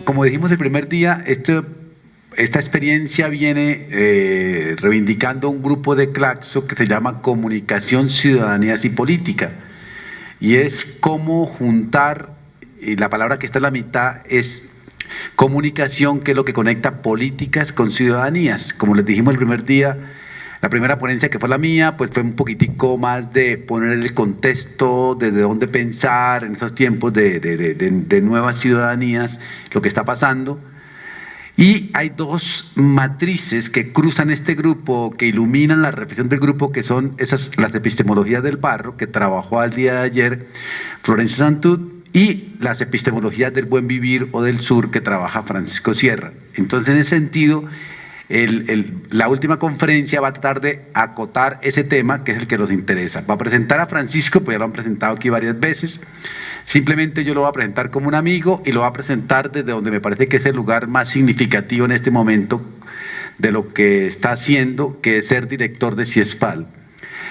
como dijimos el primer día, esta experiencia viene reivindicando un grupo de Claxo que se llama Comunicación, Ciudadanías y Política. Y es cómo juntar, y la palabra que está en la mitad es comunicación, que es lo que conecta políticas con ciudadanías. Como les dijimos el primer día, la primera ponencia que fue la mía, pues fue un poquitico más de poner el contexto, desde dónde pensar en estos tiempos de nuevas ciudadanías, lo que está pasando. Y hay dos matrices que cruzan este grupo, que iluminan la reflexión del grupo, que son las epistemologías del barro, que trabajó al día de ayer Florencia Santud, y las epistemologías del buen vivir o del sur, que trabaja Francisco Sierra. Entonces, en ese sentido, la última conferencia va a tratar de acotar ese tema, que es el que nos interesa. Va a presentar a Francisco, pues ya lo han presentado aquí varias veces. Simplemente yo lo voy a presentar como un amigo y lo voy a presentar desde donde me parece que es el lugar más significativo en este momento de lo que está haciendo, que es ser director de CIESPAL.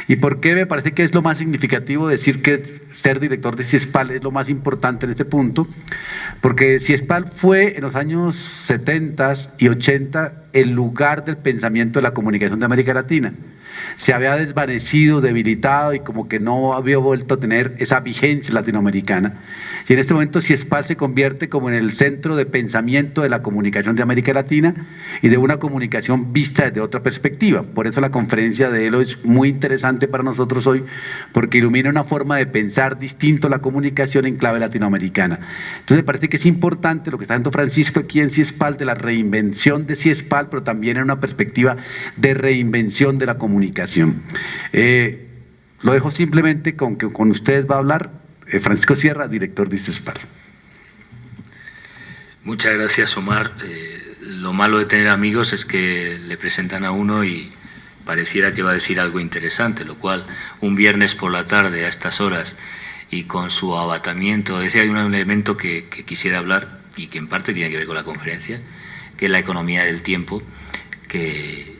¿Y por qué me parece que es lo más significativo decir que ser director de CIESPAL es lo más importante en este punto? Porque CIESPAL fue en los años 70 y 80 el lugar del pensamiento de la comunicación de América Latina. Se había desvanecido, debilitado y como que no había vuelto a tener esa vigencia latinoamericana. Y en este momento CIESPAL se convierte como en el centro de pensamiento de la comunicación de América Latina y de una comunicación vista desde otra perspectiva. Por eso la conferencia de Elo es muy interesante para nosotros hoy, porque ilumina una forma de pensar distinto la comunicación en clave latinoamericana. Entonces me parece que es importante lo que está haciendo Francisco aquí en CIESPAL, de la reinvención de CIESPAL, pero también en una perspectiva de reinvención de la comunicación. Lo dejo simplemente con que con ustedes va a hablar Francisco Sierra, director de CIESPAL. Muchas gracias, Omar. Lo malo de tener amigos es que le presentan a uno y pareciera que va a decir algo interesante, lo cual un viernes por la tarde a estas horas y con su abatamiento, decía, hay un elemento que quisiera hablar y que en parte tiene que ver con la conferencia, que es la economía del tiempo, que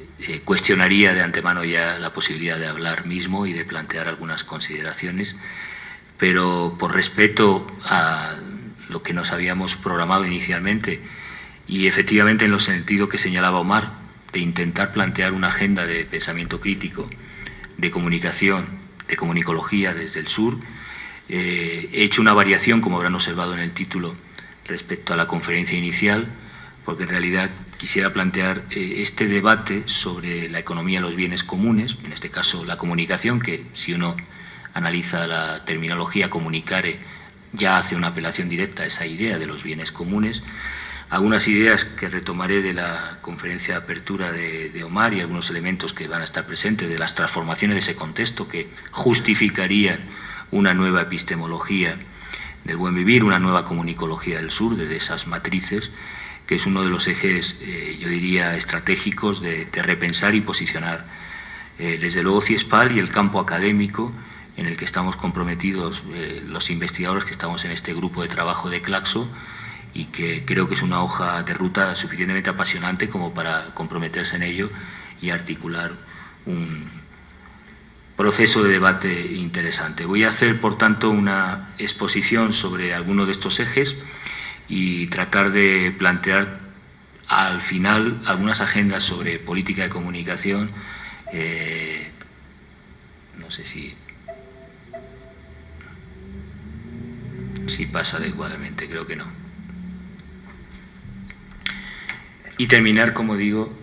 cuestionaría de antemano ya la posibilidad de hablar mismo y de plantear algunas consideraciones, pero por respeto a lo que nos habíamos programado inicialmente y efectivamente en lo sentido que señalaba Omar, de intentar plantear una agenda de pensamiento crítico, de comunicación, de comunicología desde el sur, he hecho una variación, como habrán observado en el título, respecto a la conferencia inicial, porque en realidad quisiera plantear este debate sobre la economía de los bienes comunes, en este caso la comunicación, que si uno analiza la terminología comunicare, ya hace una apelación directa a esa idea de los bienes comunes. Algunas ideas que retomaré de la conferencia de apertura de Omar y algunos elementos que van a estar presentes de las transformaciones de ese contexto que justificarían una nueva epistemología del buen vivir, una nueva comunicología del sur, de esas matrices, que es uno de los ejes, yo diría, estratégicos de repensar y posicionar desde luego CIESPAL y el campo académico en el que estamos comprometidos los investigadores que estamos en este grupo de trabajo de Claxo y que creo que es una hoja de ruta suficientemente apasionante como para comprometerse en ello y articular un proceso de debate interesante. Voy a hacer, por tanto, una exposición sobre alguno de estos ejes y tratar de plantear al final algunas agendas sobre política de comunicación. No sé si pasa adecuadamente, creo que no. Y terminar, como digo,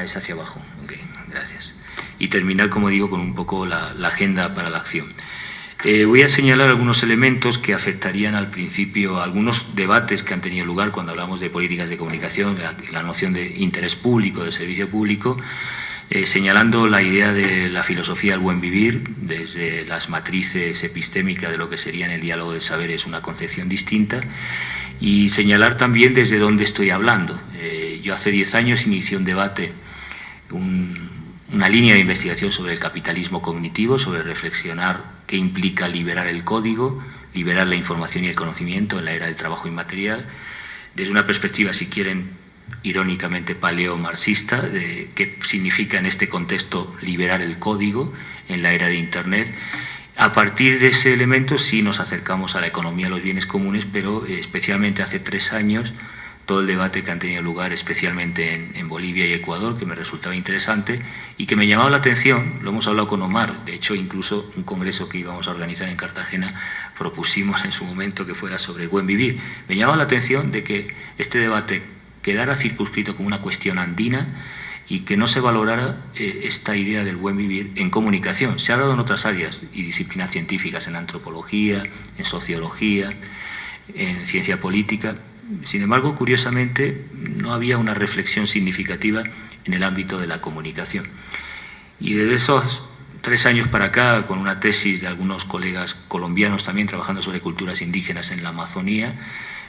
es hacia abajo, ok, gracias. Y terminar, como digo, con un poco la agenda para la acción. Voy a señalar algunos elementos que afectarían al principio algunos debates que han tenido lugar cuando hablamos de políticas de comunicación, la noción de interés público, de servicio público, señalando la idea de la filosofía del buen vivir, desde las matrices epistémicas de lo que sería en el diálogo de saberes una concepción distinta, y señalar también desde dónde estoy hablando. Yo hace 10 años inicié un debate, una línea de investigación sobre el capitalismo cognitivo, sobre reflexionar qué implica liberar el código, liberar la información y el conocimiento en la era del trabajo inmaterial, desde una perspectiva, si quieren, irónicamente paleo-marxista, de qué significa en este contexto liberar el código en la era de Internet. A partir de ese elemento sí nos acercamos a la economía de los bienes comunes, pero especialmente hace 3 años todo el debate que han tenido lugar, especialmente en Bolivia y Ecuador, que me resultaba interesante y que me llamaba la atención. Lo hemos hablado con Omar, de hecho, incluso un congreso que íbamos a organizar en Cartagena propusimos en su momento que fuera sobre el buen vivir. Me llamaba la atención de que este debate quedara circunscrito como una cuestión andina y que no se valorara esta idea del buen vivir en comunicación. Se ha dado en otras áreas y disciplinas científicas, en antropología, en sociología, en ciencia política. Sin embargo, curiosamente, no había una reflexión significativa en el ámbito de la comunicación. Y desde esos 3 años para acá, con una tesis de algunos colegas colombianos también trabajando sobre culturas indígenas en la Amazonía,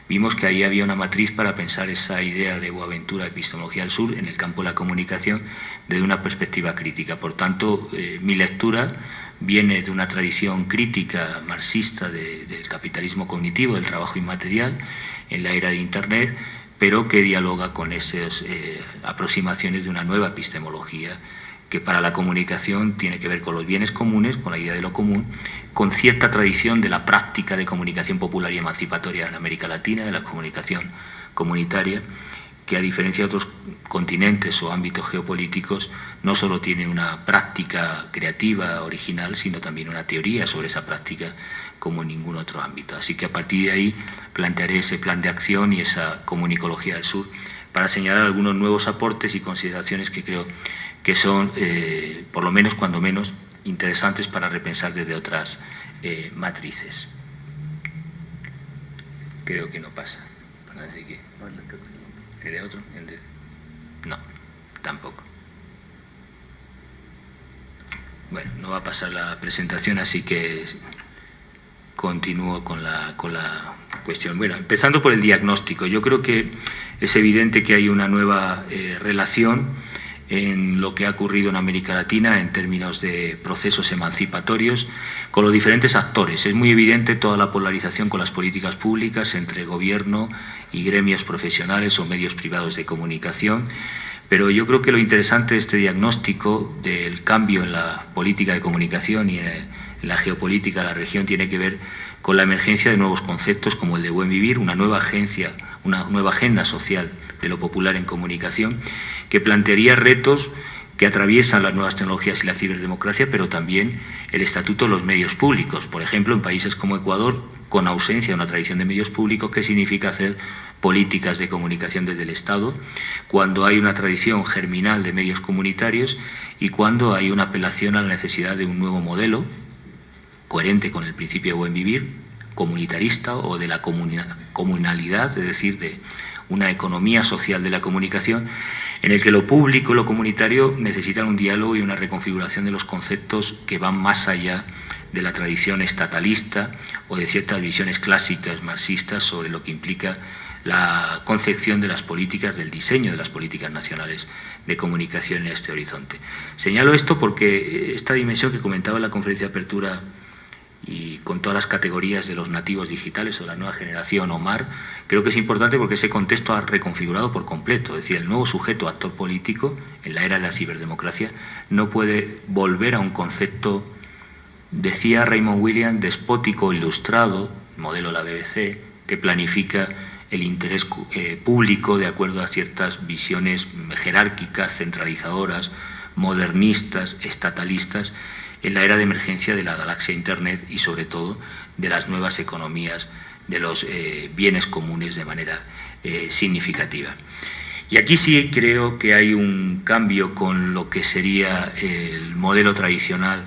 vimos que ahí había una matriz para pensar esa idea de Boaventura, epistemología del sur, en el campo de la comunicación desde una perspectiva crítica. Por tanto, mi lectura viene de una tradición crítica marxista del capitalismo cognitivo, del trabajo inmaterial, en la era de Internet, pero que dialoga con esas aproximaciones de una nueva epistemología que para la comunicación tiene que ver con los bienes comunes, con la idea de lo común, con cierta tradición de la práctica de comunicación popular y emancipatoria en América Latina, de la comunicación comunitaria, que a diferencia de otros continentes o ámbitos geopolíticos, no solo tiene una práctica creativa original, sino también una teoría sobre esa práctica como en ningún otro ámbito. Así que a partir de ahí plantearé ese plan de acción y esa comunicología del sur para señalar algunos nuevos aportes y consideraciones que creo que son, por lo menos, cuando menos, interesantes para repensar desde otras matrices. Creo que no pasa. Así que, ¿el de otro? No, tampoco. Bueno, no va a pasar la presentación, así que continúo con la cuestión. Bueno, empezando por el diagnóstico. Yo creo que es evidente que hay una nueva relación en lo que ha ocurrido en América Latina en términos de procesos emancipatorios con los diferentes actores. Es muy evidente toda la polarización con las políticas públicas entre gobierno y gremios profesionales o medios privados de comunicación, pero yo creo que lo interesante de este diagnóstico del cambio en la política de comunicación y en la geopolítica de la región tiene que ver con la emergencia de nuevos conceptos como el de buen vivir, una nueva agenda social de lo popular en comunicación, que plantearía retos que atraviesan las nuevas tecnologías y la ciberdemocracia, pero también el estatuto de los medios públicos. Por ejemplo, en países como Ecuador, con ausencia de una tradición de medios públicos, ¿qué significa hacer políticas de comunicación desde el Estado, cuando hay una tradición germinal de medios comunitarios y cuando hay una apelación a la necesidad de un nuevo modelo coherente con el principio de buen vivir, comunitarista o de la comunalidad, es decir, de una economía social de la comunicación, en el que lo público y lo comunitario necesitan un diálogo y una reconfiguración de los conceptos que van más allá de la tradición estatalista o de ciertas visiones clásicas marxistas sobre lo que implica la concepción de las políticas, del diseño de las políticas nacionales de comunicación en este horizonte. Señalo esto porque esta dimensión que comentaba en la conferencia de apertura y con todas las categorías de los nativos digitales o la nueva generación, Omar, creo que es importante porque ese contexto ha reconfigurado por completo. Es decir, el nuevo sujeto actor político en la era de la ciberdemocracia no puede volver a un concepto, decía Raymond Williams, despótico ilustrado, modelo de la BBC, que planifica el interés público de acuerdo a ciertas visiones jerárquicas, centralizadoras, modernistas, estatalistas, en la era de emergencia de la galaxia Internet y sobre todo de las nuevas economías de los bienes comunes de manera significativa. Y aquí sí creo que hay un cambio con lo que sería el modelo tradicional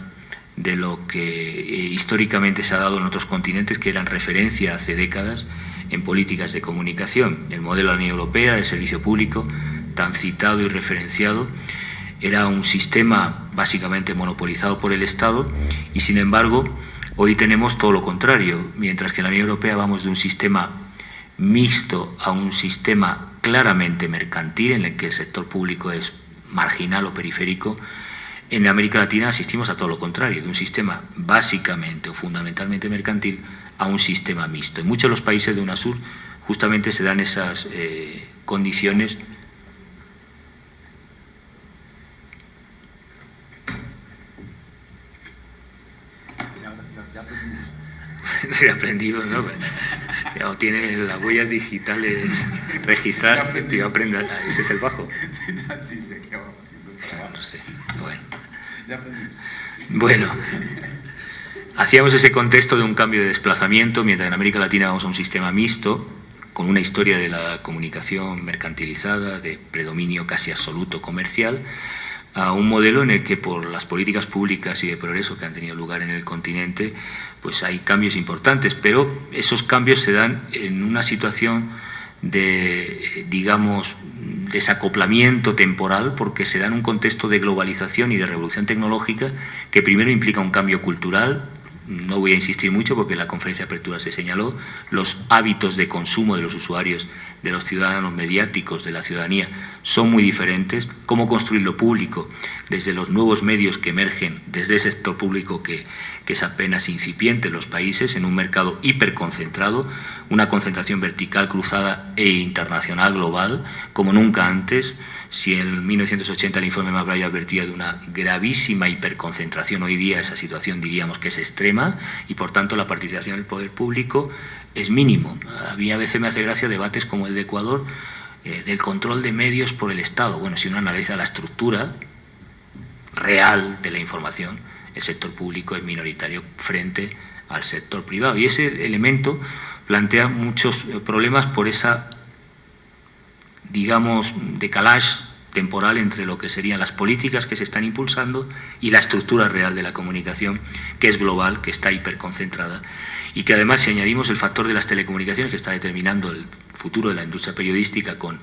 de lo que históricamente se ha dado en otros continentes, que eran referencia hace décadas en políticas de comunicación. El modelo de la Unión Europea de servicio público, tan citado y referenciado, era un sistema básicamente monopolizado por el Estado y, sin embargo, hoy tenemos todo lo contrario. Mientras que en la Unión Europea vamos de un sistema mixto a un sistema claramente mercantil, en el que el sector público es marginal o periférico, en América Latina asistimos a todo lo contrario, de un sistema básicamente o fundamentalmente mercantil a un sistema mixto. En muchos de los países de UNASUR justamente se dan esas condiciones . He aprendido, ¿no? O tiene las huellas digitales registrar. Ese es el bajo. No sé. Bueno. Hacíamos ese contexto de un cambio de desplazamiento, mientras en América Latina vamos a un sistema mixto, con una historia de la comunicación mercantilizada, de predominio casi absoluto comercial, a un modelo en el que por las políticas públicas y de progreso que han tenido lugar en el continente, pues hay cambios importantes, pero esos cambios se dan en una situación de, digamos, desacoplamiento temporal, porque se da en un contexto de globalización y de revolución tecnológica que primero implica un cambio cultural. No voy a insistir mucho porque en la conferencia de apertura se señaló, los hábitos de consumo de los usuarios, de los ciudadanos mediáticos, de la ciudadanía, son muy diferentes. Cómo construir lo público desde los nuevos medios que emergen, desde ese sector público que es apenas incipiente en los países, en un mercado hiperconcentrado, una concentración vertical, cruzada e internacional, global, como nunca antes. Si en 1980 el informe McBride advertía de una gravísima hiperconcentración, hoy día esa situación diríamos que es extrema y por tanto la participación del poder público es mínimo. A mí a veces me hace gracia debates como el de Ecuador, del control de medios por el Estado. Bueno, si uno analiza la estructura real de la información, el sector público es minoritario frente al sector privado y ese elemento plantea muchos problemas por esa, digamos, decalage temporal entre lo que serían las políticas que se están impulsando y la estructura real de la comunicación, que es global, que está hiperconcentrada y que además, si añadimos el factor de las telecomunicaciones que está determinando el futuro de la industria periodística con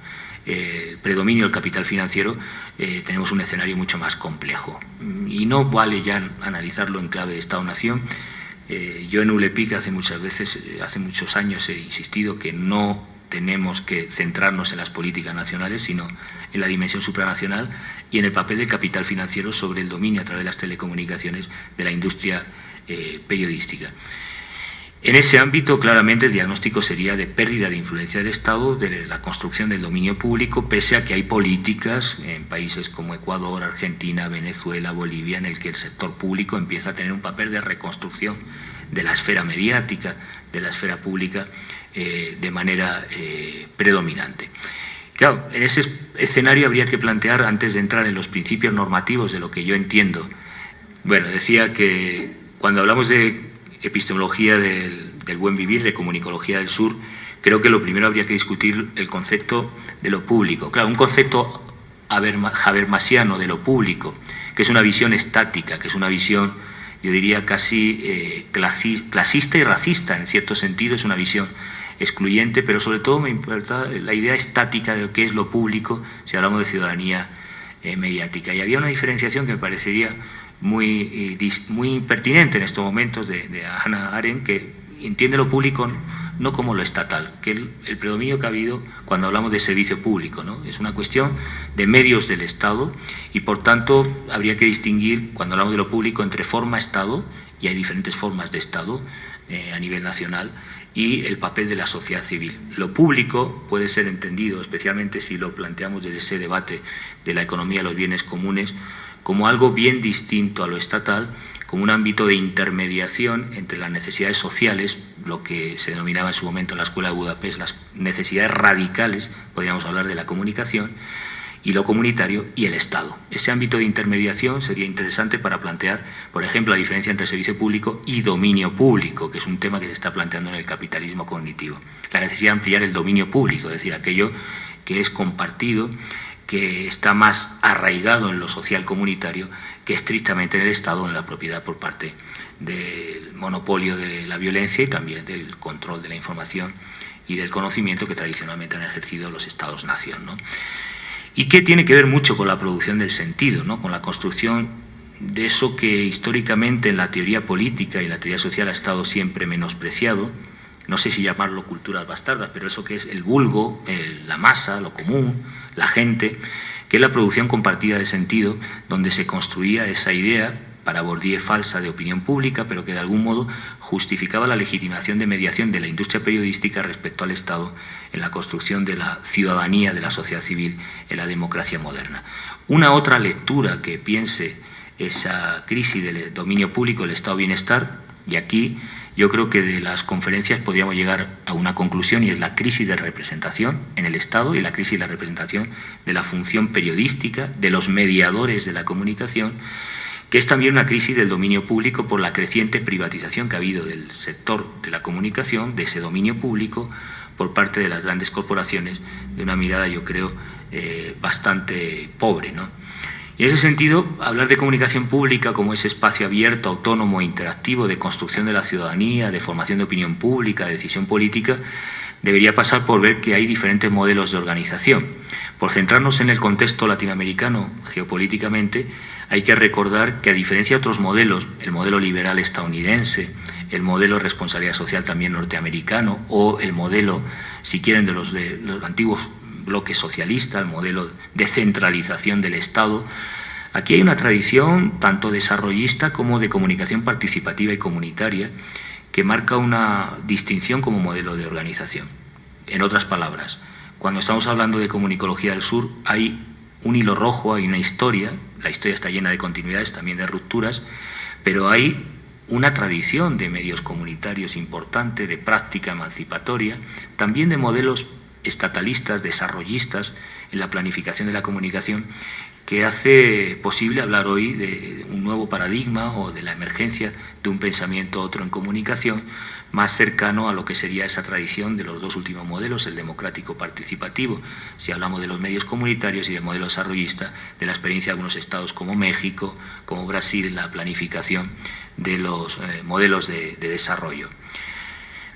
predominio del capital financiero, tenemos un escenario mucho más complejo. Y no vale ya analizarlo en clave de Estado-Nación. Yo en ULEPIC hace muchos años he insistido que no tenemos que centrarnos en las políticas nacionales, sino en la dimensión supranacional y en el papel del capital financiero sobre el dominio a través de las telecomunicaciones de la industria periodística. En ese ámbito, claramente, el diagnóstico sería de pérdida de influencia del Estado, de la construcción del dominio público, pese a que hay políticas en países como Ecuador, Argentina, Venezuela, Bolivia, en el que el sector público empieza a tener un papel de reconstrucción de la esfera mediática, de la esfera pública, de manera predominante. Claro, en ese escenario habría que plantear, antes de entrar en los principios normativos de lo que yo entiendo, bueno, decía que cuando hablamos de epistemología del buen vivir, de comunicología del sur, creo que lo primero habría que discutir el concepto de lo público. Claro, un concepto habermasiano de lo público, que es una visión estática, que es una visión, yo diría, casi clasista y racista, en cierto sentido, es una visión excluyente, pero sobre todo me importa la idea estática de lo que es lo público si hablamos de ciudadanía mediática. Y había una diferenciación que me parecería muy pertinente en estos momentos de Hannah Arendt, que entiende lo público no como lo estatal, que el predominio que ha habido cuando hablamos de servicio público, ¿no? Es una cuestión de medios del Estado y por tanto habría que distinguir, cuando hablamos de lo público, entre forma-Estado, y hay diferentes formas de Estado a nivel nacional, y el papel de la sociedad civil. Lo público puede ser entendido, especialmente si lo planteamos desde ese debate de la economía de los bienes comunes, como algo bien distinto a lo estatal, como un ámbito de intermediación entre las necesidades sociales, lo que se denominaba en su momento en la Escuela de Budapest, las necesidades radicales, podríamos hablar de la comunicación, y lo comunitario y el Estado. Ese ámbito de intermediación sería interesante para plantear, por ejemplo, la diferencia entre servicio público y dominio público, que es un tema que se está planteando en el capitalismo cognitivo. La necesidad de ampliar el dominio público, es decir, aquello que es compartido, que está más arraigado en lo social comunitario que estrictamente en el Estado, en la propiedad por parte del monopolio de la violencia y también del control de la información y del conocimiento que tradicionalmente han ejercido los Estados-nación, ¿no? Y que tiene que ver mucho con la producción del sentido, ¿no? Con la construcción de eso que históricamente en la teoría política y la teoría social ha estado siempre menospreciado, no sé si llamarlo culturas bastardas, pero eso que es el vulgo, la masa, lo común, la gente, que es la producción compartida de sentido, donde se construía esa idea, para Bourdieu falsa, de opinión pública, pero que de algún modo justificaba la legitimación de mediación de la industria periodística respecto al Estado en la construcción de la ciudadanía, de la sociedad civil, en la democracia moderna. Una otra lectura que piense esa crisis del dominio público, el estado de bienestar, Y aquí yo creo que de las conferencias podríamos llegar a una conclusión, y es la crisis de representación en el Estado y la crisis de la representación de la función periodística, de los mediadores de la comunicación, que es también una crisis del dominio público por la creciente privatización que ha habido del sector de la comunicación, de ese dominio público, por parte de las grandes corporaciones, de una mirada, yo creo, bastante pobre, ¿no? Y en ese sentido, hablar de comunicación pública como ese espacio abierto, autónomo e interactivo de construcción de la ciudadanía, de formación de opinión pública, de decisión política, debería pasar por ver que hay diferentes modelos de organización. Por centrarnos en el contexto latinoamericano geopolíticamente, hay que recordar que, a diferencia de otros modelos, el modelo liberal estadounidense, el modelo de responsabilidad social también norteamericano, o el modelo, si quieren, de los antiguos bloques socialistas, el modelo de centralización del Estado, aquí hay una tradición tanto desarrollista como de comunicación participativa y comunitaria que marca una distinción como modelo de organización. En otras palabras, cuando estamos hablando de comunicología del sur, hay un hilo rojo, hay una historia, la historia está llena de continuidades, también de rupturas, pero hay una tradición de medios comunitarios importante, de práctica emancipatoria, también de modelos estatalistas, desarrollistas en la planificación de la comunicación, que hace posible hablar hoy de un nuevo paradigma o de la emergencia de un pensamiento otro en comunicación, más cercano a lo que sería esa tradición de los dos últimos modelos, el democrático participativo, si hablamos de los medios comunitarios, y del modelo desarrollista, de la experiencia de algunos estados como México, como Brasil, en la planificación de los modelos de desarrollo.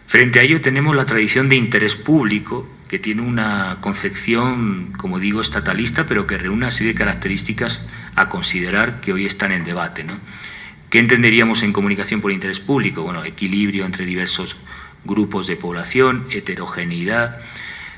Frente a ello tenemos la tradición de interés público, que tiene una concepción, como digo, estatalista, pero que reúne una serie de características a considerar que hoy están en debate, ¿no? ¿Qué entenderíamos en comunicación por interés público? Bueno, equilibrio entre diversos grupos de población, heterogeneidad,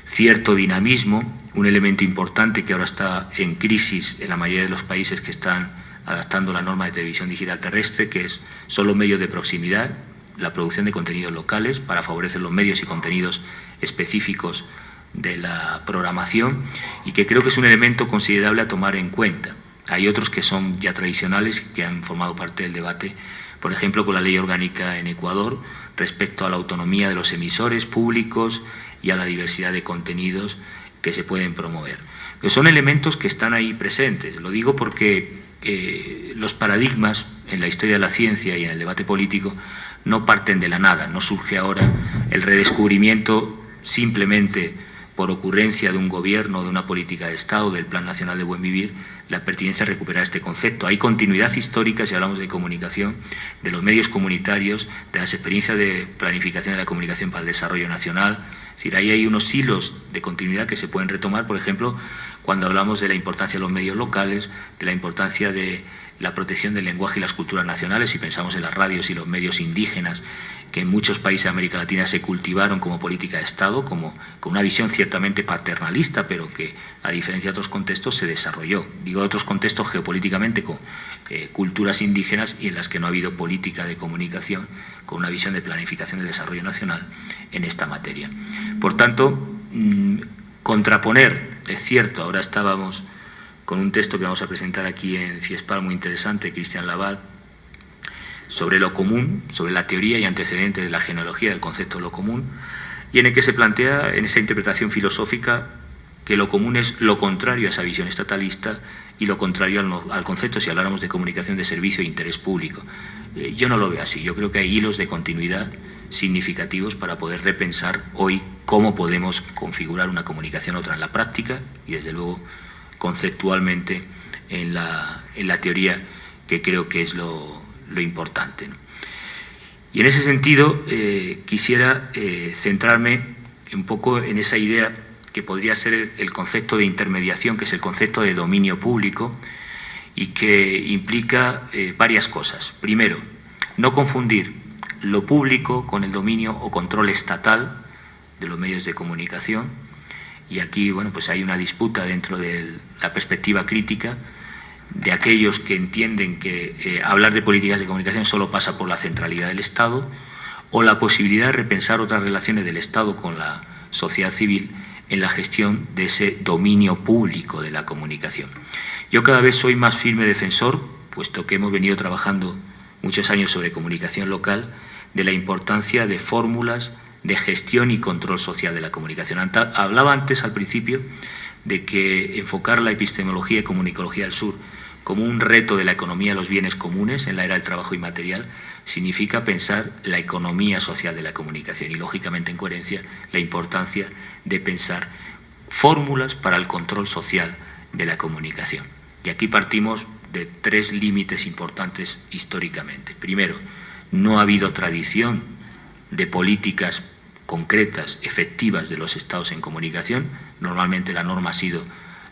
cierto dinamismo, un elemento importante que ahora está en crisis en la mayoría de los países que están adaptando la norma de televisión digital terrestre, que son los medios de proximidad, la producción de contenidos locales para favorecer los medios y contenidos específicos de la programación, y que creo que es un elemento considerable a tomar en cuenta. Hay otros que son ya tradicionales, que han formado parte del debate, por ejemplo, con la ley orgánica en Ecuador respecto a la autonomía de los emisores públicos y a la diversidad de contenidos que se pueden promover. Pero son elementos que están ahí presentes. Lo digo porque los paradigmas en la historia de la ciencia y en el debate político no parten de la nada, no surge ahora el redescubrimiento simplemente por ocurrencia de un gobierno, de una política de Estado, del Plan Nacional de Buen Vivir, la pertinencia de recuperar este concepto. Hay continuidad histórica, si hablamos de comunicación, de los medios comunitarios, de las experiencias de planificación de la comunicación para el desarrollo nacional. Es decir, ahí hay unos hilos de continuidad que se pueden retomar, por ejemplo, cuando hablamos de la importancia de los medios locales, de la importancia de la protección del lenguaje y las culturas nacionales, si pensamos en las radios y los medios indígenas, que en muchos países de América Latina se cultivaron como política de Estado, con una visión ciertamente paternalista, pero que, a diferencia de otros contextos, se desarrolló. Digo otros contextos geopolíticamente, con culturas indígenas, y en las que no ha habido política de comunicación con una visión de planificación del desarrollo nacional en esta materia. Por tanto, contraponer, es cierto, ahora estábamos con un texto que vamos a presentar aquí en CIESPAL muy interesante, Cristian Laval, sobre lo común, sobre la teoría y antecedentes de la genealogía del concepto de lo común, y en el que se plantea, en esa interpretación filosófica, que lo común es lo contrario a esa visión estatalista y lo contrario al concepto, si habláramos de comunicación de servicio e interés público. Yo no lo veo así. Yo creo que hay hilos de continuidad significativos para poder repensar hoy cómo podemos configurar una comunicación otra en la práctica y, desde luego, conceptualmente en la teoría, que creo que es lo importante, ¿no? Y en ese sentido quisiera centrarme un poco en esa idea que podría ser el concepto de intermediación, que es el concepto de dominio público, y que implica varias cosas. Primero, no confundir lo público con el dominio o control estatal de los medios de comunicación. Y aquí, bueno, pues hay una disputa dentro de la perspectiva crítica de aquellos que entienden que hablar de políticas de comunicación solo pasa por la centralidad del Estado, o la posibilidad de repensar otras relaciones del Estado con la sociedad civil en la gestión de ese dominio público de la comunicación. Yo cada vez soy más firme defensor, puesto que hemos venido trabajando muchos años sobre comunicación local, de la importancia de fórmulas de gestión y control social de la comunicación. Hablaba antes, al principio, de que enfocar la epistemología y comunicología del sur como un reto de la economía de los bienes comunes en la era del trabajo inmaterial significa pensar la economía social de la comunicación y, lógicamente, en coherencia, la importancia de pensar fórmulas para el control social de la comunicación. Y aquí partimos de 3 límites importantes históricamente. Primero, no ha habido tradición de políticas concretas, efectivas de los estados en comunicación. Normalmente la norma ha sido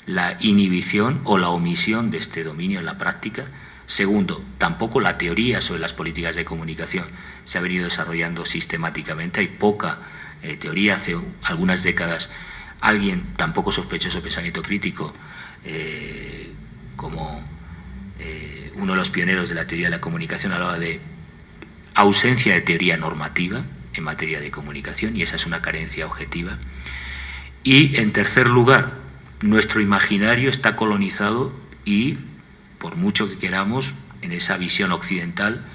la inhibición o la omisión de este dominio en la práctica. Segundo, tampoco la teoría sobre las políticas de comunicación se ha venido desarrollando sistemáticamente. Hay poca teoría. Hace algunas décadas alguien tan poco sospechoso de pensamiento crítico como uno de los pioneros de la teoría de la comunicación hablaba de ausencia de teoría normativa en materia de comunicación, y esa es una carencia objetiva. Y, en tercer lugar, nuestro imaginario está colonizado y, por mucho que queramos, en esa visión occidental,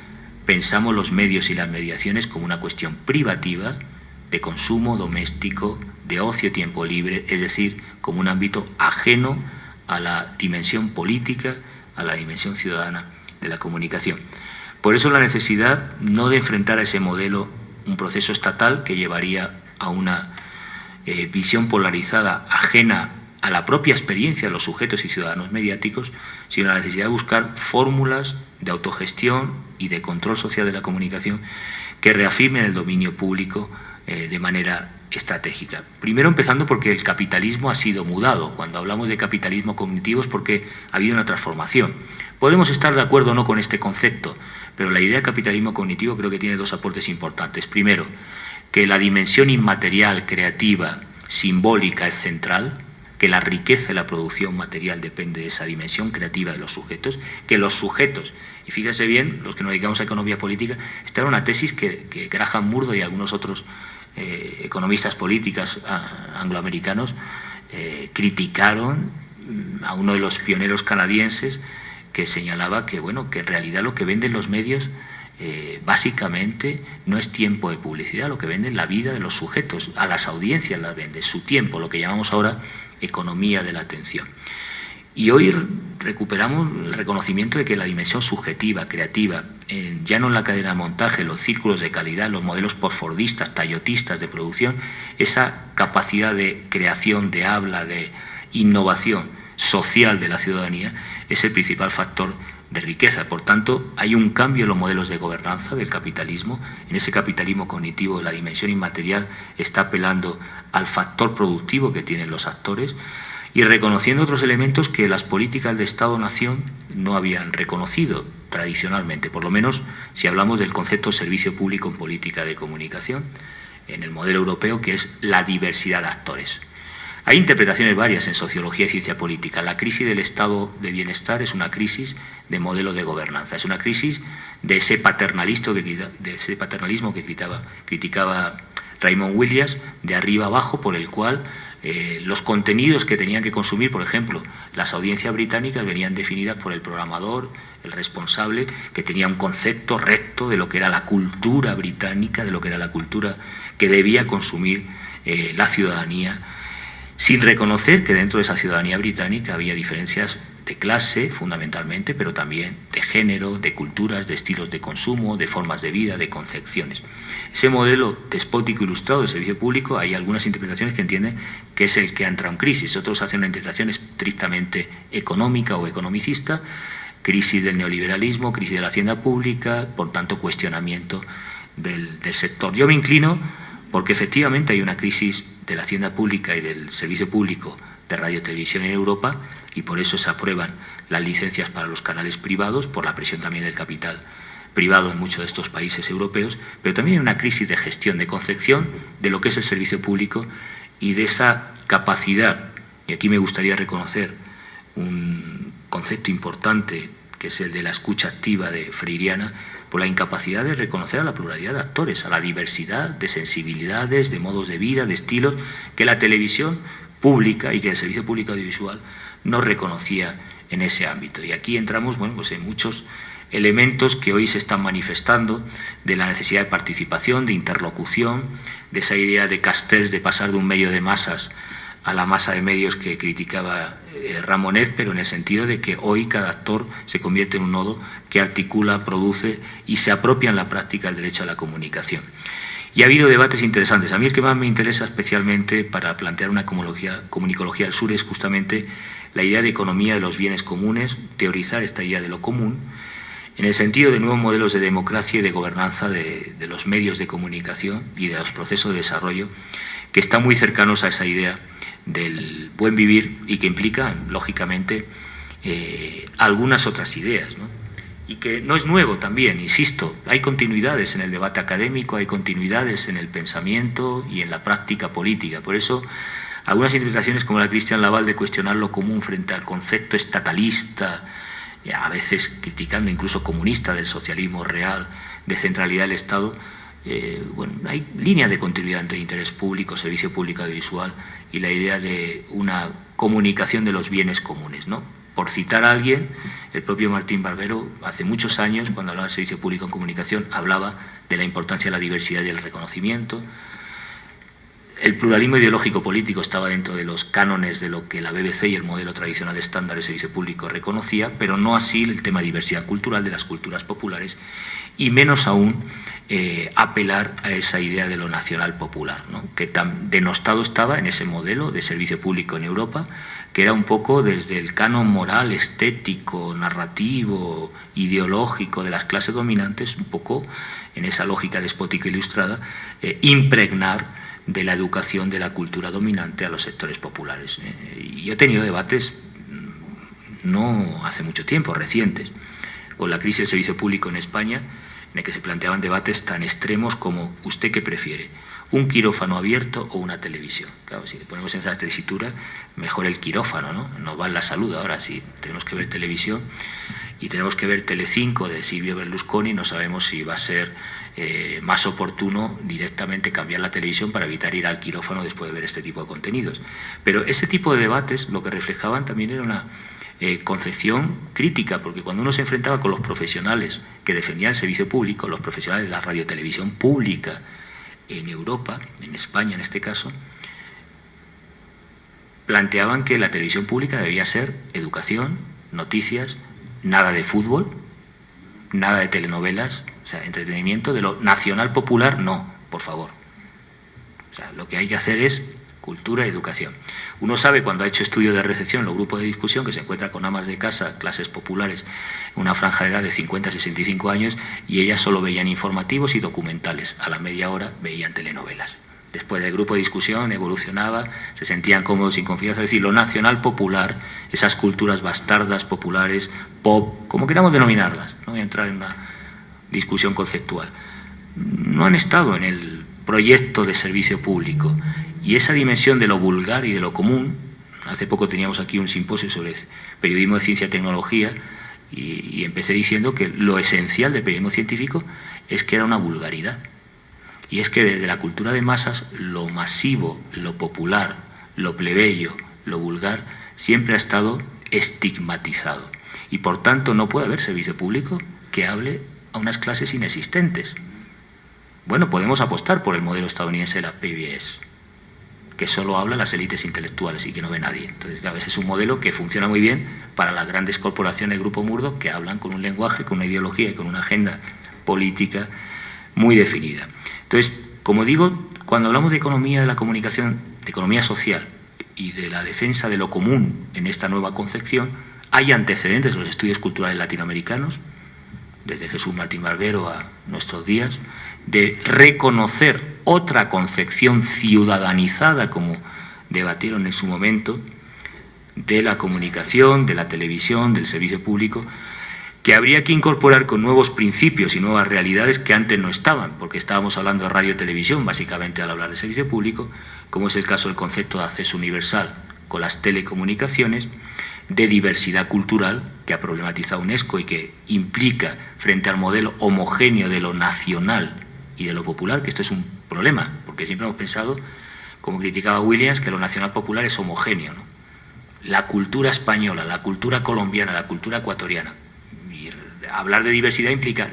pensamos los medios y las mediaciones como una cuestión privativa, de consumo doméstico, de ocio, tiempo libre, es decir, como un ámbito ajeno a la dimensión política, a la dimensión ciudadana de la comunicación. Por eso la necesidad no de enfrentar a ese modelo un proceso estatal que llevaría a una visión polarizada ajena a la propia experiencia de los sujetos y ciudadanos mediáticos, sino la necesidad de buscar fórmulas de autogestión y de control social de la comunicación que reafirmen el dominio público de manera estratégica. Primero, empezando porque el capitalismo ha sido mudado. Cuando hablamos de capitalismo cognitivo es porque ha habido una transformación. Podemos estar de acuerdo o no con este concepto, pero la idea de capitalismo cognitivo creo que tiene 2 aportes importantes. Primero, que la dimensión inmaterial, creativa, simbólica es central, que la riqueza y la producción material depende de esa dimensión creativa de los sujetos, que los sujetos, y fíjense bien, los que nos dedicamos a economía política, esta era una tesis que Graham Murdoch y algunos otros economistas políticos angloamericanos criticaron a uno de los pioneros canadienses, que señalaba que, bueno, que en realidad lo que venden los medios básicamente no es tiempo de publicidad, lo que venden la vida de los sujetos, a las audiencias las vende, su tiempo, lo que llamamos ahora economía de la atención. Y hoy recuperamos el reconocimiento de que la dimensión subjetiva, creativa, ya no en la cadena de montaje, los círculos de calidad, los modelos postfordistas, tayotistas de producción, esa capacidad de creación, de habla, de innovación social de la ciudadanía es el principal factor de riqueza. Por tanto, hay un cambio en los modelos de gobernanza del capitalismo. En ese capitalismo cognitivo, la dimensión inmaterial está apelando al factor productivo que tienen los actores y reconociendo otros elementos que las políticas de Estado-Nación no habían reconocido tradicionalmente, por lo menos si hablamos del concepto de servicio público en política de comunicación, en el modelo europeo, que es la diversidad de actores. Hay interpretaciones varias en sociología y ciencia política. La crisis del estado de bienestar es una crisis de modelo de gobernanza, es una crisis de ese paternalismo que criticaba Raymond Williams, de arriba abajo, por el cual los contenidos que tenían que consumir, por ejemplo, las audiencias británicas, venían definidas por el programador, el responsable, que tenía un concepto recto de lo que era la cultura británica, de lo que era la cultura que debía consumir la ciudadanía, sin reconocer que dentro de esa ciudadanía británica había diferencias de clase, fundamentalmente, pero también de género, de culturas, de estilos de consumo, de formas de vida, de concepciones. Ese modelo despótico ilustrado de servicio público, hay algunas interpretaciones que entienden que es el que ha entrado en crisis, otros hacen una interpretación estrictamente económica o economicista, crisis del neoliberalismo, crisis de la hacienda pública, por tanto cuestionamiento del sector. Yo me inclino porque efectivamente hay una crisis de la hacienda pública y del servicio público de radio y televisión en Europa, y por eso se aprueban las licencias para los canales privados, por la presión también del capital privado en muchos de estos países europeos, pero también hay una crisis de gestión, de concepción de lo que es el servicio público y de esa capacidad, y aquí me gustaría reconocer un concepto importante que es el de la escucha activa de Freiriana, por la incapacidad de reconocer a la pluralidad de actores, a la diversidad de sensibilidades, de modos de vida, de estilos, que la televisión pública y que el servicio público audiovisual no reconocía en ese ámbito. Y aquí entramos, bueno, pues en muchos elementos que hoy se están manifestando de la necesidad de participación, de interlocución, de esa idea de Castells de pasar de un medio de masas a la masa de medios que criticaba Ramonet, pero en el sentido de que hoy cada actor se convierte en un nodo que articula, produce y se apropia en la práctica del derecho a la comunicación. Y ha habido debates interesantes. A mí el que más me interesa especialmente para plantear una comunicología del sur es justamente la idea de economía de los bienes comunes, teorizar esta idea de lo común, en el sentido de nuevos modelos de democracia y de gobernanza de los medios de comunicación y de los procesos de desarrollo que están muy cercanos a esa idea del buen vivir y que implica, lógicamente, algunas otras ideas, ¿no? Y que no es nuevo también, insisto, hay continuidades en el debate académico, hay continuidades en el pensamiento y en la práctica política. Por eso, algunas interpretaciones como la de Cristian Laval de cuestionar lo común frente al concepto estatalista, a veces criticando incluso comunista del socialismo real, de centralidad del Estado, bueno, hay líneas de continuidad entre interés público, servicio público audiovisual y la idea de una comunicación de los bienes comunes, ¿no? Por citar a alguien, el propio Martín Barbero, hace muchos años, cuando hablaba del servicio público en comunicación, hablaba de la importancia de la diversidad y el reconocimiento. El pluralismo ideológico político estaba dentro de los cánones de lo que la BBC y el modelo tradicional estándar de servicio público reconocía, pero no así el tema de diversidad cultural de las culturas populares y menos aún apelar a esa idea de lo nacional popular, ¿no? Que tan denostado estaba en ese modelo de servicio público en Europa, que era un poco desde el canon moral, estético, narrativo, ideológico de las clases dominantes, un poco en esa lógica despótica ilustrada, impregnar de la educación de la cultura dominante a los sectores populares. Y yo he tenido debates no hace mucho tiempo, recientes, con la crisis del servicio público en España, en el que se planteaban debates tan extremos como ¿usted qué prefiere? ¿Un quirófano abierto o una televisión? Claro, si le ponemos en esa tesitura, mejor el quirófano, ¿no? Nos va en la salud ahora, si tenemos que ver televisión y tenemos que ver Telecinco de Silvio Berlusconi, no sabemos si va a ser más oportuno directamente cambiar la televisión para evitar ir al quirófano después de ver este tipo de contenidos. Pero ese tipo de debates lo que reflejaban también era una concepción crítica, porque cuando uno se enfrentaba con los profesionales que defendían el servicio público, los profesionales de la radiotelevisión pública en Europa, en España en este caso, planteaban que la televisión pública debía ser educación, noticias, nada de fútbol, nada de telenovelas, o sea, entretenimiento, de lo nacional popular, no, por favor. O sea, lo que hay que hacer es cultura y educación. Uno sabe cuando ha hecho estudios de recepción, los grupos de discusión, que se encuentra con amas de casa, clases populares, una franja de edad de 50 a 65 años, y ellas solo veían informativos y documentales. A la media hora veían telenovelas. Después del grupo de discusión evolucionaba, se sentían cómodos, sin confianza. Es decir, lo nacional popular, esas culturas bastardas, populares, pop, como queramos denominarlas, no voy a entrar en una discusión conceptual, no han estado en el proyecto de servicio público. Y esa dimensión de lo vulgar y de lo común, hace poco teníamos aquí un simposio sobre periodismo de ciencia y tecnología, y empecé diciendo que lo esencial del periodismo científico es que era una vulgaridad. Y es que desde la cultura de masas, lo masivo, lo popular, lo plebeyo, lo vulgar, siempre ha estado estigmatizado. Y por tanto no puede haber servicio público que hable a unas clases inexistentes. Bueno, podemos apostar por el modelo estadounidense de la PBS, que solo habla a las élites intelectuales y que no ve nadie. Entonces, claro, ese es un modelo que funciona muy bien para las grandes corporaciones del Grupo Murdoch, que hablan con un lenguaje, con una ideología y con una agenda política muy definida. Entonces, como digo, cuando hablamos de economía de la comunicación, de economía social y de la defensa de lo común en esta nueva concepción, hay antecedentes de los estudios culturales latinoamericanos, desde Jesús Martín Barbero a nuestros días, de reconocer otra concepción ciudadanizada, como debatieron en su momento, de la comunicación, de la televisión, del servicio público, que habría que incorporar con nuevos principios y nuevas realidades que antes no estaban, porque estábamos hablando de radio y televisión, básicamente al hablar de servicio público, como es el caso del concepto de acceso universal con las telecomunicaciones, de diversidad cultural, que ha problematizado UNESCO y que implica, frente al modelo homogéneo de lo nacional y de lo popular, que esto es un problema, porque siempre hemos pensado, como criticaba Williams, que lo nacional popular es homogéneo, ¿no? La cultura española, la cultura colombiana, la cultura ecuatoriana, y hablar de diversidad implica,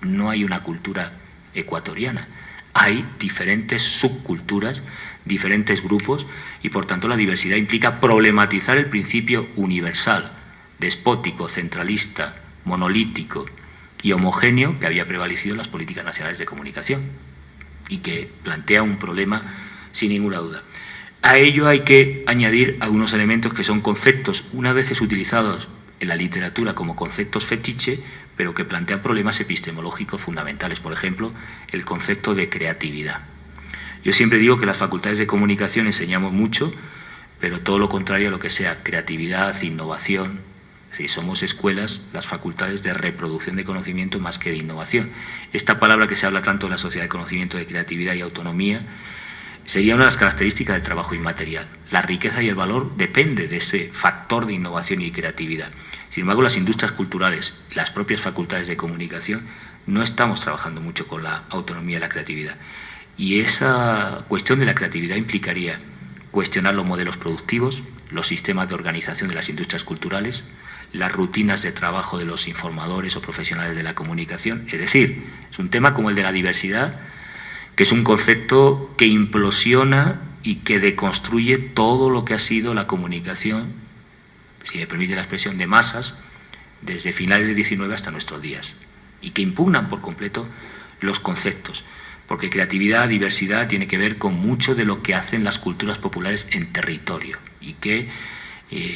no hay una cultura ecuatoriana. Hay diferentes subculturas, diferentes grupos, y por tanto la diversidad implica problematizar el principio universal, despótico, centralista, monolítico y homogéneo que había prevalecido en las políticas nacionales de comunicación y que plantea un problema sin ninguna duda. A ello hay que añadir algunos elementos que son conceptos, una vez utilizados en la literatura como conceptos fetiche, pero que plantean problemas epistemológicos fundamentales. Por ejemplo, el concepto de creatividad. Yo siempre digo que las facultades de comunicación enseñamos mucho, pero todo lo contrario a lo que sea creatividad, innovación. Sí, somos escuelas, las facultades de reproducción de conocimiento más que de innovación. Esta palabra que se habla tanto en la sociedad de conocimiento de creatividad y autonomía sería una de las características del trabajo inmaterial. La riqueza y el valor depende de ese factor de innovación y creatividad. Sin embargo, las industrias culturales, las propias facultades de comunicación, no estamos trabajando mucho con la autonomía y la creatividad. Y esa cuestión de la creatividad implicaría cuestionar los modelos productivos, los sistemas de organización de las industrias culturales, las rutinas de trabajo de los informadores o profesionales de la comunicación. Es decir, es un tema como el de la diversidad, que es un concepto que implosiona y que deconstruye todo lo que ha sido la comunicación, si me permite la expresión, de masas, desde finales del XIX hasta nuestros días, y que impugnan por completo los conceptos, porque creatividad, diversidad, tiene que ver con mucho de lo que hacen las culturas populares en territorio, y que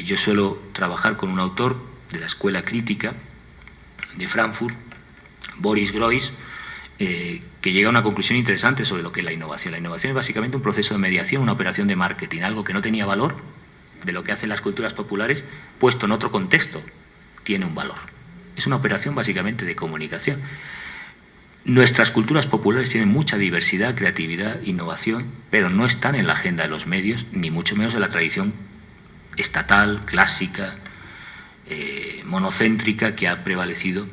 yo suelo trabajar con un autor de la Escuela Crítica de Frankfurt, Boris Groys, que llega a una conclusión interesante sobre lo que es la innovación. La innovación es básicamente un proceso de mediación, una operación de marketing, algo que no tenía valor, de lo que hacen las culturas populares, puesto en otro contexto, tiene un valor. Es una operación básicamente de comunicación. Nuestras culturas populares tienen mucha diversidad, creatividad, innovación, pero no están en la agenda de los medios, ni mucho menos en la tradición estatal, clásica, monocéntrica que ha prevalecido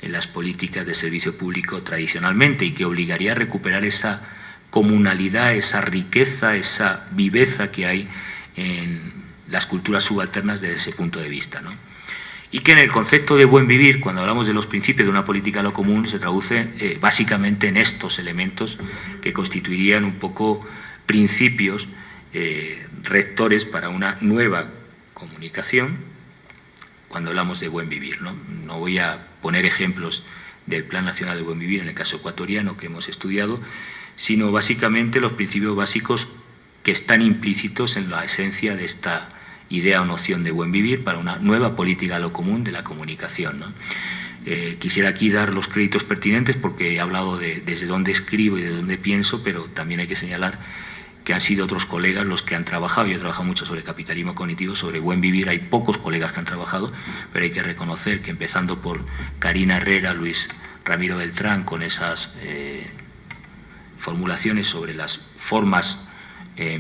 en las políticas de servicio público tradicionalmente y que obligaría a recuperar esa comunalidad, esa riqueza, esa viveza que hay en las culturas subalternas desde ese punto de vista, ¿no? Y que en el concepto de buen vivir, cuando hablamos de los principios de una política a lo común, se traduce básicamente en estos elementos que constituirían un poco principios rectores para una nueva comunicación cuando hablamos de buen vivir, ¿no? No voy a poner ejemplos del Plan Nacional de Buen Vivir en el caso ecuatoriano que hemos estudiado, sino básicamente los principios básicos que están implícitos en la esencia de esta idea o noción de buen vivir para una nueva política a lo común de la comunicación, ¿no? Quisiera aquí dar los créditos pertinentes porque he hablado de desde dónde escribo y de dónde pienso, pero también hay que señalar que han sido otros colegas los que han trabajado. Yo he trabajado mucho sobre capitalismo cognitivo, sobre buen vivir, hay pocos colegas que han trabajado, pero hay que reconocer que empezando por Karina Herrera, Luis Ramiro Beltrán, con esas formulaciones sobre las formas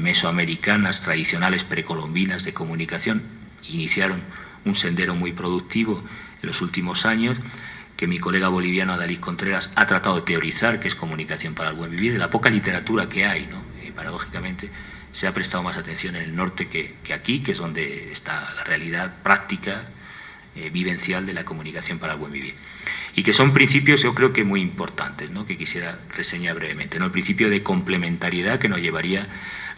mesoamericanas, tradicionales, precolombinas de comunicación, iniciaron un sendero muy productivo en los últimos años, que mi colega boliviano Adalid Contreras ha tratado de teorizar, que es comunicación para el buen vivir. De la poca literatura que hay, ¿no? Paradójicamente, se ha prestado más atención en el norte que aquí, que es donde está la realidad práctica, vivencial de la comunicación para el buen vivir. Y que son principios, yo creo que muy importantes, ¿no? Que quisiera reseñar brevemente, ¿no? El principio de complementariedad, que nos llevaría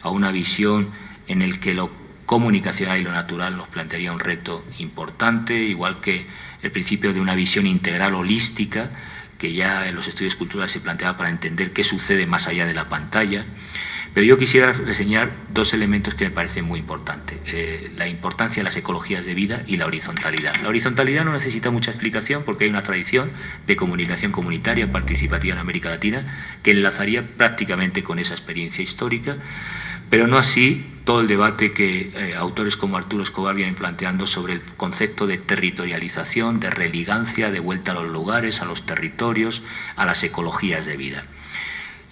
a una visión en el que lo comunicacional y lo natural nos plantearía un reto importante, igual que el principio de una visión integral holística, que ya en los estudios culturales se planteaba para entender qué sucede más allá de la pantalla. Pero yo quisiera reseñar dos elementos que me parecen muy importantes, la importancia de las ecologías de vida y la horizontalidad. La horizontalidad no necesita mucha explicación porque hay una tradición de comunicación comunitaria participativa en América Latina que enlazaría prácticamente con esa experiencia histórica, pero no así todo el debate que autores como Arturo Escobar vienen planteando sobre el concepto de territorialización, de religancia, de vuelta a los lugares, a los territorios, a las ecologías de vida.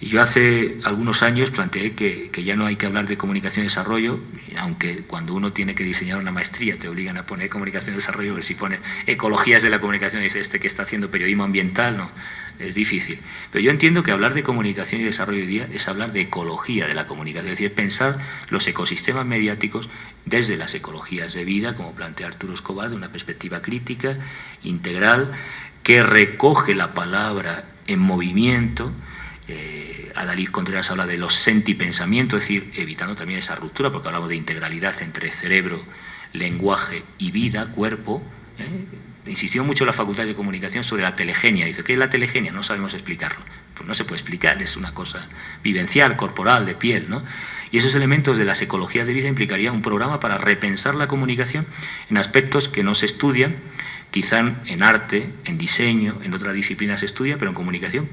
Y yo hace algunos años planteé que ya no hay que hablar de comunicación y desarrollo, aunque cuando uno tiene que diseñar una maestría te obligan a poner comunicación y desarrollo, pero si pones ecologías de la comunicación y dice este que está haciendo periodismo ambiental, no, es difícil. Pero yo entiendo que hablar de comunicación y desarrollo hoy día es hablar de ecología de la comunicación, es decir, pensar los ecosistemas mediáticos desde las ecologías de vida, como plantea Arturo Escobar, de una perspectiva crítica, integral, que recoge la palabra en movimiento. Adalid Contreras habla de los sentipensamientos, es decir, evitando también esa ruptura, porque hablamos de integralidad entre cerebro, lenguaje y vida, cuerpo. Insistió mucho en la Facultad de Comunicación sobre la telegenia. Dice, ¿qué es la telegenia? No sabemos explicarlo. Pues no se puede explicar, es una cosa vivencial, corporal, de piel, ¿no? Y esos elementos de las ecologías de vida implicarían un programa para repensar la comunicación en aspectos que no se estudian, quizá en arte, en diseño, en otras disciplinas se estudia, pero en comunicación,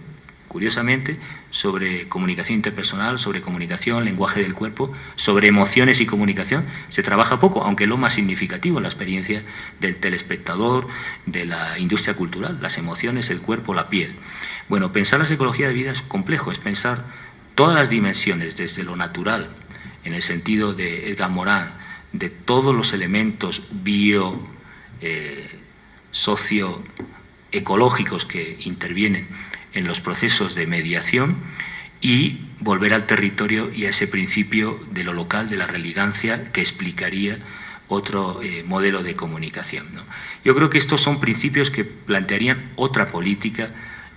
curiosamente, sobre comunicación interpersonal, sobre comunicación, lenguaje del cuerpo, sobre emociones y comunicación, se trabaja poco, aunque lo más significativo, la experiencia del telespectador, de la industria cultural, las emociones, el cuerpo, la piel. Bueno, pensar la ecología de vida es complejo, es pensar todas las dimensiones, desde lo natural, en el sentido de Edgar Morin, de todos los elementos socioecológicos que intervienen en los procesos de mediación, y volver al territorio y a ese principio de lo local, de la religancia, que explicaría otro modelo de comunicación, ¿no? Yo creo que estos son principios que plantearían otra política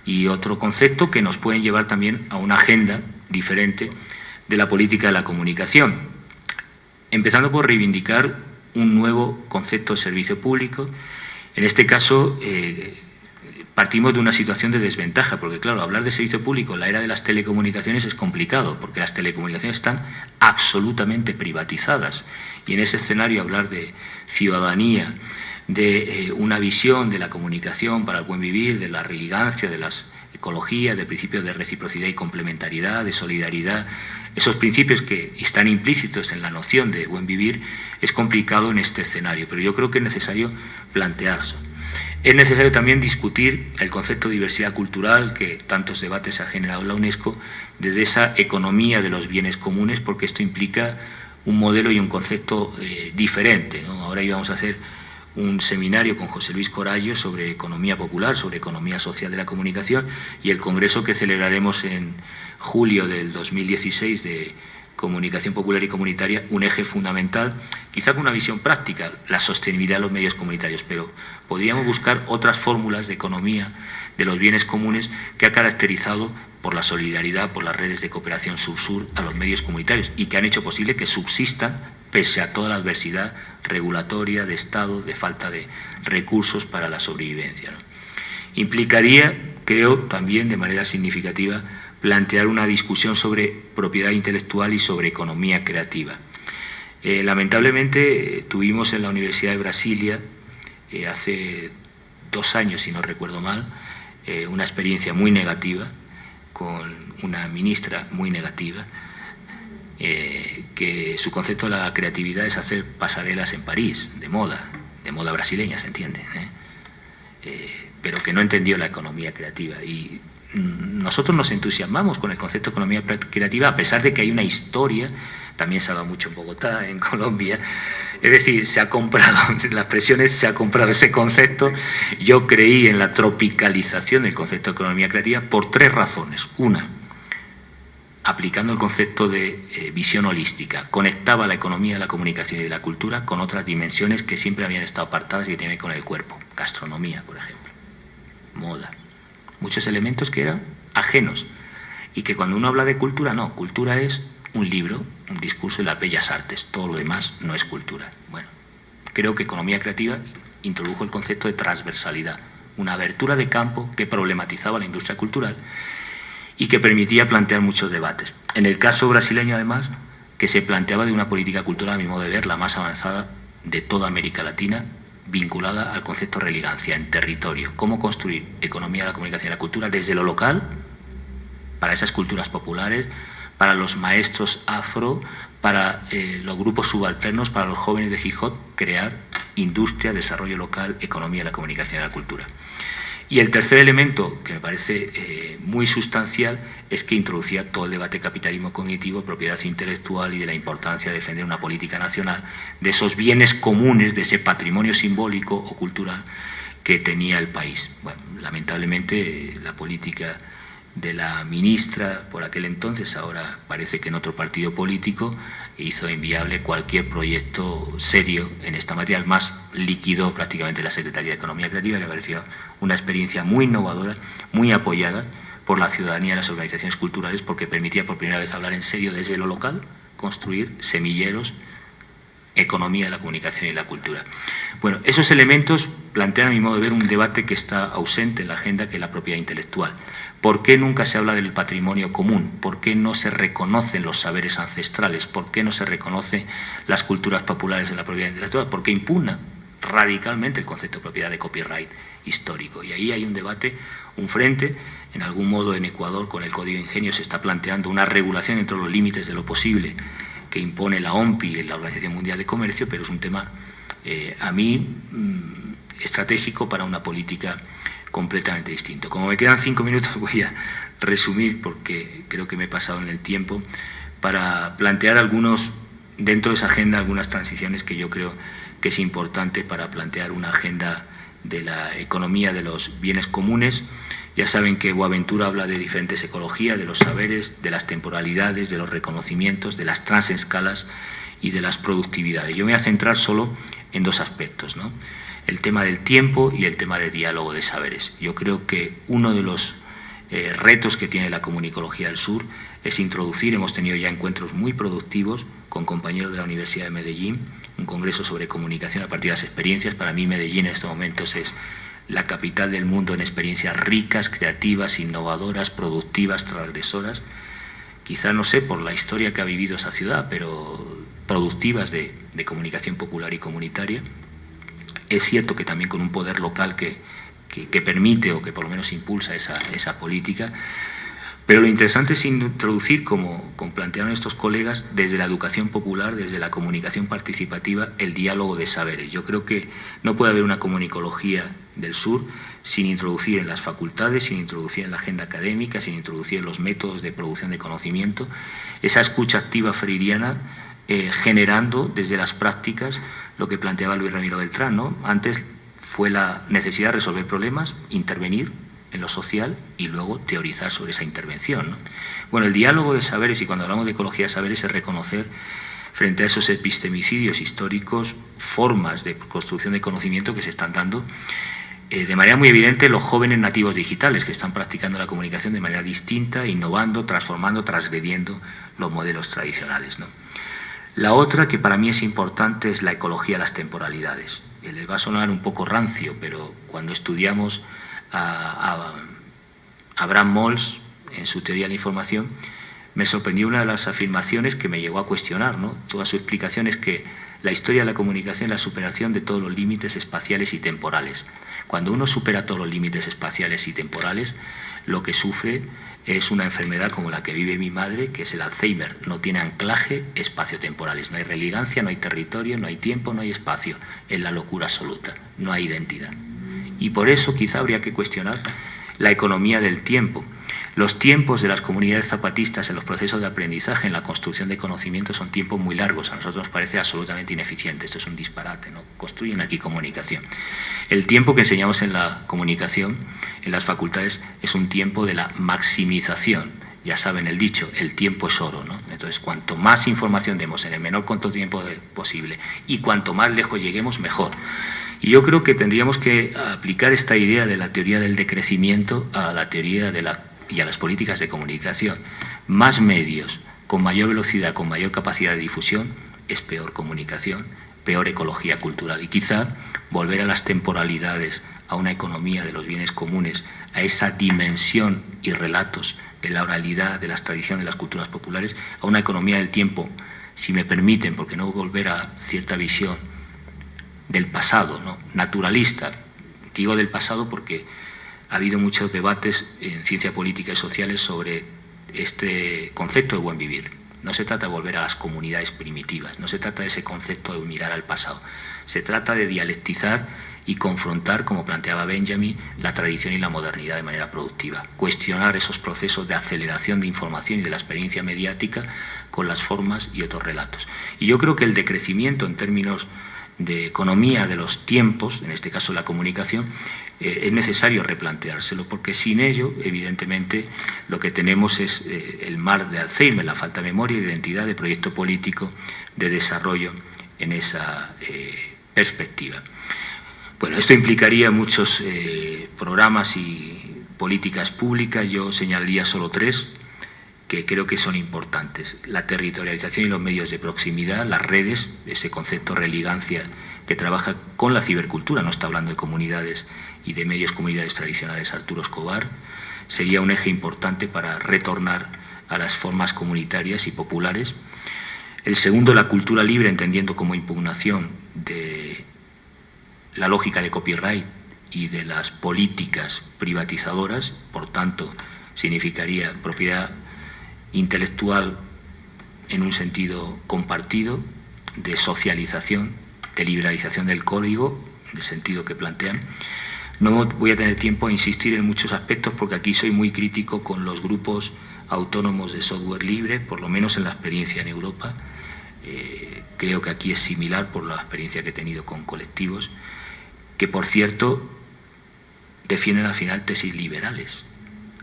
y otro concepto que nos pueden llevar también a una agenda diferente de la política de la comunicación, empezando por reivindicar un nuevo concepto de servicio público. En este caso, partimos de una situación de desventaja, porque claro, hablar de servicio público en la era de las telecomunicaciones es complicado, porque las telecomunicaciones están absolutamente privatizadas, y en ese escenario hablar de ciudadanía, de una visión de la comunicación para el buen vivir, de la religancia, de las ecologías, de principios de reciprocidad y complementariedad, de solidaridad, esos principios que están implícitos en la noción de buen vivir, es complicado en este escenario, pero yo creo que es necesario plantearse. Es necesario también discutir el concepto de diversidad cultural, que tantos debates ha generado la UNESCO, desde esa economía de los bienes comunes, porque esto implica un modelo y un concepto diferente, ¿no? Ahora íbamos a hacer un seminario con José Luis Corallo sobre economía popular, sobre economía social de la comunicación, y el congreso que celebraremos en julio del 2016 de comunicación popular y comunitaria, un eje fundamental, quizá con una visión práctica, la sostenibilidad de los medios comunitarios, pero podríamos buscar otras fórmulas de economía de los bienes comunes que ha caracterizado por la solidaridad, por las redes de cooperación sur-sur a los medios comunitarios, y que han hecho posible que subsistan pese a toda la adversidad regulatoria, de Estado, de falta de recursos para la sobrevivencia, ¿no? Implicaría, creo, también de manera significativa, plantear una discusión sobre propiedad intelectual y sobre economía creativa. Lamentablemente tuvimos en la Universidad de Brasilia, hace 2 años, si no recuerdo mal, una experiencia muy negativa, con una ministra muy negativa, que su concepto de la creatividad es hacer pasarelas en París, de moda brasileña, se entiende, pero que no entendió la economía creativa. Y nosotros nos entusiasmamos con el concepto de economía creativa, a pesar de que hay una historia, también se ha dado mucho en Bogotá, en Colombia, es decir, se ha comprado, las presiones, se ha comprado ese concepto. Yo creí en la tropicalización del concepto de economía creativa por 3 razones. Una, aplicando el concepto de visión holística, conectaba la economía de la comunicación y de la cultura con otras dimensiones que siempre habían estado apartadas y que tienen que ver con el cuerpo, gastronomía, por ejemplo, moda, muchos elementos que eran ajenos, y que cuando uno habla de cultura, no, cultura es un libro, un discurso y las bellas artes, todo lo demás no es cultura. Bueno, creo que economía creativa introdujo el concepto de transversalidad, una abertura de campo que problematizaba la industria cultural y que permitía plantear muchos debates. En el caso brasileño, además, que se planteaba de una política cultural, a mi modo de ver, la más avanzada de toda América Latina, vinculada al concepto de religancia en territorio. Cómo construir economía de la comunicación y la cultura desde lo local, para esas culturas populares, para los maestros afro, para los grupos subalternos, para los jóvenes de hip hop, crear industria, desarrollo local, economía de la comunicación y la cultura. Y el tercer elemento, que me parece muy sustancial, es que introducía todo el debate de capitalismo cognitivo, propiedad intelectual y de la importancia de defender una política nacional de esos bienes comunes, de ese patrimonio simbólico o cultural que tenía el país. Bueno, lamentablemente la política de la ministra por aquel entonces, ahora parece que en otro partido político, hizo inviable cualquier proyecto serio en esta materia. El más liquidó prácticamente la Secretaría de Economía Creativa, que me pareció una experiencia muy innovadora, muy apoyada por la ciudadanía y las organizaciones culturales, porque permitía por primera vez hablar en serio desde lo local, construir semilleros, economía de la comunicación y la cultura. Bueno, esos elementos plantean, a mi modo de ver, un debate que está ausente en la agenda, que es la propiedad intelectual. ¿Por qué nunca se habla del patrimonio común? ¿Por qué no se reconocen los saberes ancestrales? ¿Por qué no se reconocen las culturas populares en la propiedad intelectual? Porque impugna radicalmente el concepto de propiedad de copyright histórico. Y ahí hay un debate, un frente. En algún modo en Ecuador, con el Código de Ingenio, se está planteando una regulación dentro de los límites de lo posible que impone la OMPI, la Organización Mundial de Comercio, pero es un tema, a mí, estratégico para una política completamente distinto. Como me quedan 5 minutos, voy a resumir, porque creo que me he pasado en el tiempo, para plantear dentro de esa agenda, algunas transiciones que yo creo que es importante para plantear una agenda de la economía de los bienes comunes. Ya saben que Boaventura habla de diferentes ecologías, de los saberes, de las temporalidades, de los reconocimientos, de las transescalas y de las productividades. Yo me voy a centrar solo en 2 aspectos, ¿no? El tema del tiempo y el tema del diálogo de saberes. Yo creo que uno de los retos que tiene la comunicología del sur es introducir, hemos tenido ya encuentros muy productivos con compañeros de la Universidad de Medellín, un congreso sobre comunicación a partir de las experiencias. Para mí Medellín en estos momentos es la capital del mundo en experiencias ricas, creativas, innovadoras, productivas, transgresoras. Quizá, no sé, por la historia que ha vivido esa ciudad, pero productivas de comunicación popular y comunitaria. Es cierto que también con un poder local que permite o que por lo menos impulsa esa política. Pero lo interesante es introducir, como plantearon estos colegas, desde la educación popular, desde la comunicación participativa, el diálogo de saberes. Yo creo que no puede haber una comunicología del sur sin introducir en las facultades, sin introducir en la agenda académica, sin introducir en los métodos de producción de conocimiento, esa escucha activa freiriana, generando desde las prácticas lo que planteaba Luis Ramiro Beltrán, ¿no? Antes fue la necesidad de resolver problemas, intervenir en lo social y luego teorizar sobre esa intervención, ¿no? Bueno, el diálogo de saberes, y cuando hablamos de ecología de saberes, es reconocer frente a esos epistemicidios históricos formas de construcción de conocimiento que se están dando de manera muy evidente los jóvenes nativos digitales, que están practicando la comunicación de manera distinta, innovando, transformando, transgrediendo los modelos tradicionales, ¿no? La otra, que para mí es importante, es la ecología de las temporalidades. Les va a sonar un poco rancio, pero cuando estudiamos a Abraham Mols en su teoría de la información, me sorprendió una de las afirmaciones que me llegó a cuestionar, ¿no? Toda su explicación es que la historia de la comunicación es la superación de todos los límites espaciales y temporales. Cuando uno supera todos los límites espaciales y temporales, lo que sufre es una enfermedad como la que vive mi madre, que es el Alzheimer. No tiene anclaje espaciotemporales, no hay religancia, no hay territorio, no hay tiempo, no hay espacio. Es la locura absoluta, no hay identidad. Y por eso quizá habría que cuestionar la economía del tiempo. Los tiempos de las comunidades zapatistas en los procesos de aprendizaje, en la construcción de conocimiento, son tiempos muy largos. A nosotros nos parece absolutamente ineficiente. Esto es un disparate, ¿no? Construyen aquí comunicación. El tiempo que enseñamos en la comunicación, en las facultades, es un tiempo de la maximización. Ya saben el dicho, el tiempo es oro, ¿no? Entonces, cuanto más información demos en el menor cuanto tiempo posible y cuanto más lejos lleguemos, mejor. Y yo creo que tendríamos que aplicar esta idea de la teoría del decrecimiento a la teoría y a las políticas de comunicación. Más medios, con mayor velocidad, con mayor capacidad de difusión, es peor comunicación, peor ecología cultural. Y quizá volver a las temporalidades, a una economía de los bienes comunes, a esa dimensión y relatos de la oralidad, de las tradiciones, de las culturas populares, a una economía del tiempo, si me permiten, porque no volver a cierta visión del pasado, ¿no? Naturalista. Digo del pasado porque ha habido muchos debates en ciencia política y sociales sobre este concepto de buen vivir. No se trata de volver a las comunidades primitivas, no se trata de ese concepto de mirar al pasado. Se trata de dialectizar y confrontar, como planteaba Benjamin, la tradición y la modernidad de manera productiva. Cuestionar esos procesos de aceleración de información y de la experiencia mediática con las formas y otros relatos. Y yo creo que el decrecimiento en términos de economía de los tiempos, en este caso la comunicación, es necesario replanteárselo, porque sin ello, evidentemente, lo que tenemos es el mal de Alzheimer, la falta de memoria, de identidad, de proyecto político, de desarrollo en esa perspectiva. Bueno, esto implicaría muchos programas y políticas públicas. Yo señalaría solo 3 que creo que son importantes: la territorialización y los medios de proximidad, las redes, ese concepto religancia que trabaja con la cibercultura, no está hablando de comunidades y de medios comunidades tradicionales. Arturo Escobar sería un eje importante para retornar a las formas comunitarias y populares. El segundo, la cultura libre, entendiendo como impugnación de la lógica de copyright y de las políticas privatizadoras, por tanto, significaría propiedad intelectual en un sentido compartido, de socialización, de liberalización del código, en el sentido que plantean. No voy a tener tiempo a insistir en muchos aspectos porque aquí soy muy crítico con los grupos autónomos de software libre, por lo menos en la experiencia en Europa. Creo que aquí es similar por la experiencia que he tenido con colectivos, que por cierto defienden al final tesis liberales.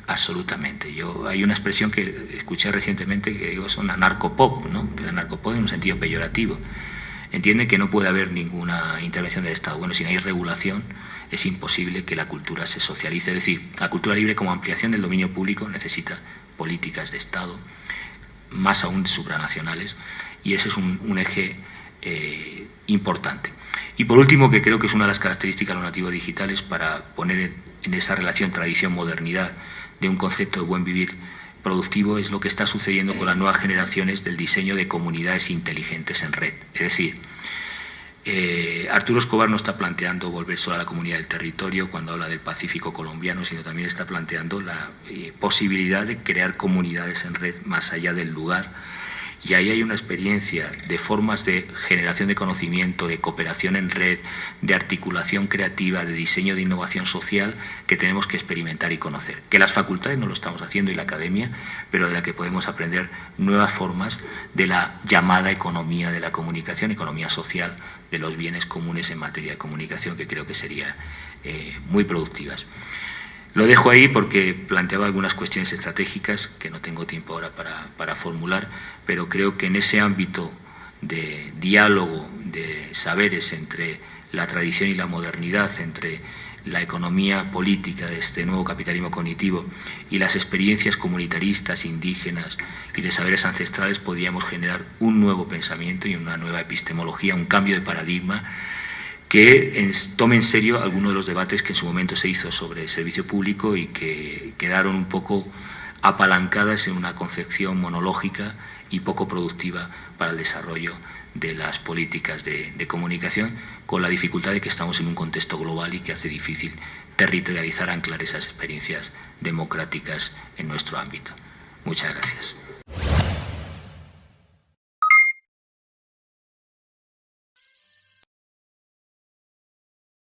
Absolutamente. Hay una expresión que escuché recientemente que digo, son anarcopop, ¿no? Pero anarcopop en un sentido peyorativo. Entiende que no puede haber ninguna intervención del Estado. Bueno, si no hay regulación, es imposible que la cultura se socialice. Es decir, la cultura libre como ampliación del dominio público necesita políticas de Estado, más aún supranacionales, y ese es un eje importante. Y por último, que creo que es una de las características de los nativos digitales para poner en esa relación tradición-modernidad de un concepto de buen vivir productivo, es lo que está sucediendo con las nuevas generaciones del diseño de comunidades inteligentes en red. Es decir, Arturo Escobar no está planteando volver solo a la comunidad del territorio cuando habla del Pacífico colombiano, sino también está planteando la posibilidad de crear comunidades en red más allá del lugar. Y ahí hay una experiencia de formas de generación de conocimiento, de cooperación en red, de articulación creativa, de diseño de innovación social que tenemos que experimentar y conocer. Que las facultades no lo estamos haciendo y la academia, pero de la que podemos aprender nuevas formas de la llamada economía de la comunicación, economía social de los bienes comunes en materia de comunicación, que creo que serían muy productivas. Lo dejo ahí porque planteaba algunas cuestiones estratégicas que no tengo tiempo ahora para formular, pero creo que en ese ámbito de diálogo de saberes entre la tradición y la modernidad, entre la economía política de este nuevo capitalismo cognitivo y las experiencias comunitaristas, indígenas y de saberes ancestrales, podríamos generar un nuevo pensamiento y una nueva epistemología, un cambio de paradigma que tome en serio algunos de los debates que en su momento se hizo sobre el servicio público y que quedaron un poco apalancadas en una concepción monológica y poco productiva para el desarrollo de las políticas de comunicación, con la dificultad de que estamos en un contexto global y que hace difícil territorializar, anclar esas experiencias democráticas en nuestro ámbito. Muchas gracias.